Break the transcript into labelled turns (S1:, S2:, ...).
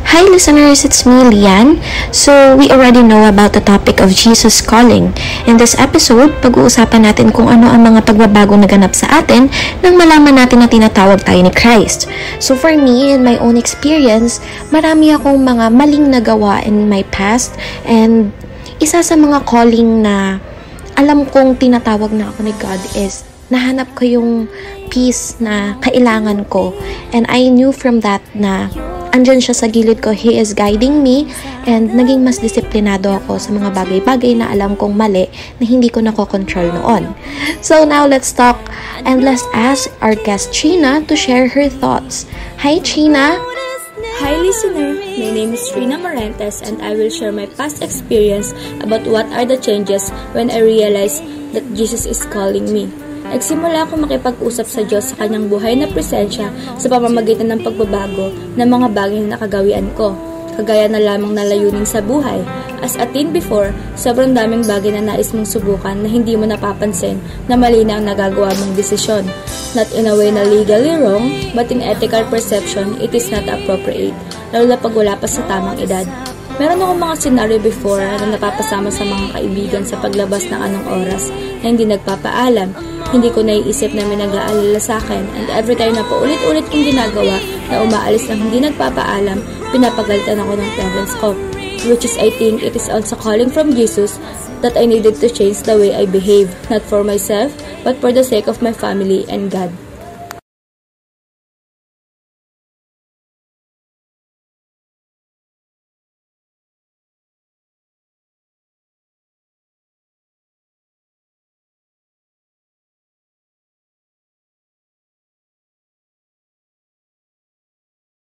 S1: Hi listeners, it's me, Lian. So, we already know about the topic of Jesus calling. In this episode, pag-uusapan natin kung ano ang mga pagbabago na ganap sa atin nang malaman natin na tinatawag tayo ni Christ. So, for me, in my own experience, marami akong mga maling nagawa in my past, and isa sa mga calling na alam kong tinatawag na ako ni God is nahanap ko yung peace na kailangan ko. And I knew from that na andyan siya sa gilid ko, He is guiding me, and naging mas disiplinado ako sa mga bagay-bagay na alam kong mali na hindi ko nakokontrol noon. So now let's talk and let's ask our guest China to share her thoughts. Hi China!
S2: Hi listener, my name is Rina Marentes and I will share my past experience about what are the changes when I realized that Jesus is calling me. Nagsimula ako makipag-usap sa Diyos sa kanyang buhay na presensya sa pamamagitan ng pagbabago ng mga bagay na nakagawian ko. Kagaya na lamang na layunin sa buhay. As a teen before, sobrang daming bagay na nais mong subukan na hindi mo napapansin na mali na ang nagagawa mong desisyon. Not in a way na legally wrong, but in ethical perception, it is not appropriate, lalo na pag wala pa sa tamang edad. Meron akong mga scenario before na napapasama sa mga kaibigan sa paglabas ng anong oras na hindi nagpapaalam. Hindi ko naiisip na may nag-aalala sa akin, and every time na paulit-ulit kong ginagawa na umaalis ng hindi nagpapaalam, pinapagalitan ako ng parents ko. Which is, I think, it is also calling from Jesus that I needed to change the way I behave, not for myself, but for the sake of my family and God.